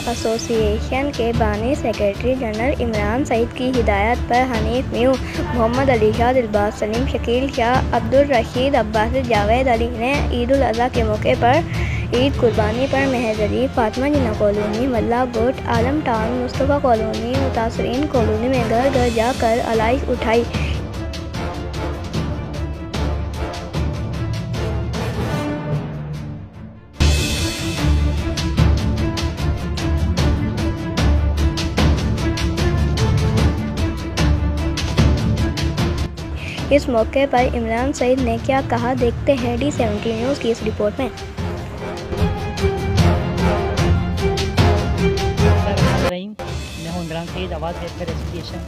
Association के बानी secretary general Imran Saeed की हिदायत पर हनीफ म्यू, मोहम्मद अली शाह, दिलबाग सलीम, शकील शाह, अब्दुल रशीद अब्बासी, जावेद अली ने ईद उल अज़हा के मौके पर ईद कुर्बानी पर महज अली, फातिमा जिन्ना कॉलोनी, मल्ला बुट, आलम टाउन, मुस्तफ़ा कॉलोनी, मुतासरीन कॉलोनी में घर घर जाकर अलाइश उठाई। इस मौके पर इमरान सईद ने क्या कहा, देखते हैं D17 न्यूज़ की इस रिपोर्ट में। मैं हूं इमरान सईद, आवाज़ वेलफेयर एसोसिएशन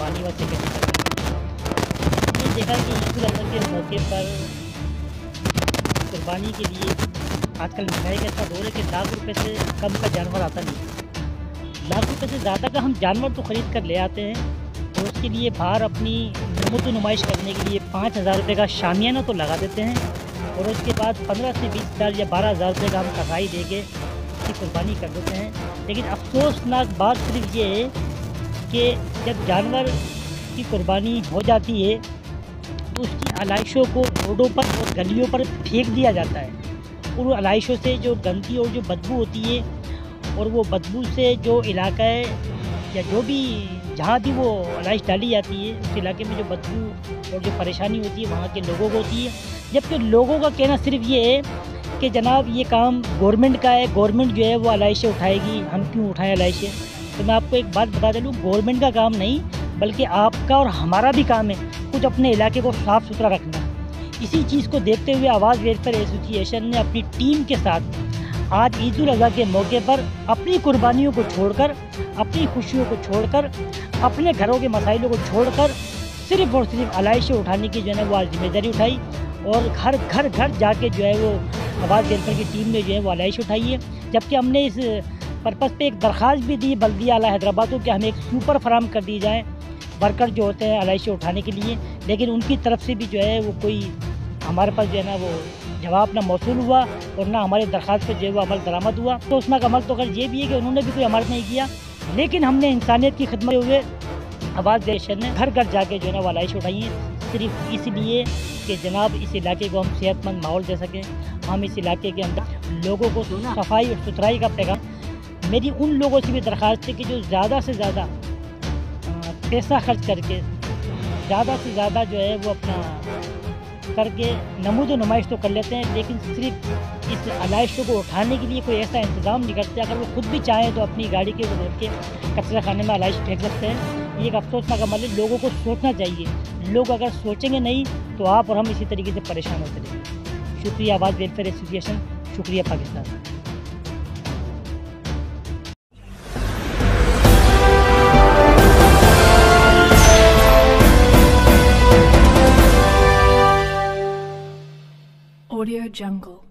बानी व सेक्रेटरी। ये देखा कि ईद उल अज़हा के मौके पर कुर्बानी के लिए आजकल महंगाई का ऐसा दौर है कि लाख रुपए से कम का जानवर आता नहीं। लाख रुपए से ज़्यादा का हम जानवर तो ख़रीद कर ले आते हैं और उसके लिए बाहर अपनी नमूद नुमाइश करने के लिए 5,000 रुपये का शामियाना तो लगा देते हैं और उसके बाद 15 से 20 हज़ार या 12,000 रुपये का हम कसाई दे के उसकी कुर्बानी कर देते हैं। लेकिन अफसोसनाक बात सिर्फ ये है कि जब जानवर की कुर्बानी हो जाती है तो उसकी आलाइशों को रोडों पर और गलियों पर फेंक दिया जाता है और वो आलाइशों से जो गंदगी और जो बदबू होती है और वो बदबू से जो इलाका है या जो भी जहाँ भी वो अलाइश डाली जाती है उस इलाके में जो बदबू और जो परेशानी होती है वहाँ के लोगों को होती है। जबकि लोगों का कहना सिर्फ ये है कि जनाब ये काम गवर्नमेंट का है, गवर्नमेंट जो है वो अलाइशें उठाएगी, हम क्यों उठाएं अलाइशें। तो मैं आपको एक बात बता दूँ, गवर्नमेंट का काम नहीं बल्कि आपका और हमारा भी काम है कुछ अपने इलाके को साफ़ सुथरा रखना। इसी चीज़ को देखते हुए आवाज़ वेलफेयर एसोसिएशन ने अपनी टीम के साथ आज ईद उल अज़हा के मौके पर अपनी कुर्बानियों को छोड़कर, अपनी खुशियों को छोड़कर, अपने घरों के मसाइलों को छोड़कर सिर्फ़ और सिर्फ अलाइशें उठाने की जो है ना वो आज जिम्मेदारी उठाई और घर घर घर जाके जो है वो आवाज़ वेलफेयर की टीम ने जो है वो अलाइश उठाई है। जबकि हमने इस पर्पज़ पे एक दरख्वास्त भी दी बल्दिया आला हैदराबाद को कि हमें एक सूपर फराम कर दी जाए वर्कर जो होते हैं अलाइशें उठाने के लिए, लेकिन उनकी तरफ से भी जो है वो कोई हमारे पास जो है ना वो जवाब ना मौसूल हुआ और ना हमारे दरख्वास्त पर जो है वो अमल दरामद हुआ। तो उसमें अमल तो अगर ये भी है कि उन्होंने भी कोई अमल नहीं किया, लेकिन हमने इंसानियत की खिदमत हुए आवाज़ वेलफेयर ने घर घर जाके जो है ना वो अलाइश उठाई है सिर्फ इसलिए कि जनाब इस इलाके को हम सेहतमंद माहौल दे सकें, हम इस इलाके के अंदर लोगों को सफाई और सुथराई का पैगाम। मेरी उन लोगों से भी दरख्वास्त है कि जो ज़्यादा से ज़्यादा पैसा खर्च करके ज़्यादा से ज़्यादा जो है वो अपना करके नमूद नुमाइश तो कर लेते हैं, लेकिन सिर्फ इस अलाइशों को उठाने के लिए कोई ऐसा इंतज़ाम नहीं करते। अगर वो खुद भी चाहें तो अपनी गाड़ी के ऊपर के कचरा खाने में अलाइश फेंक सकते हैं। ये एक अफसोसनाक अमल है, लोगों को सोचना चाहिए। लोग अगर सोचेंगे नहीं तो आप और हम इसी तरीके से परेशान होते रहेंगे। शुक्रिया आवाज़ वेलफेयर एसोसिएशन, शुक्रिया पाकिस्तान। Audio Jungle।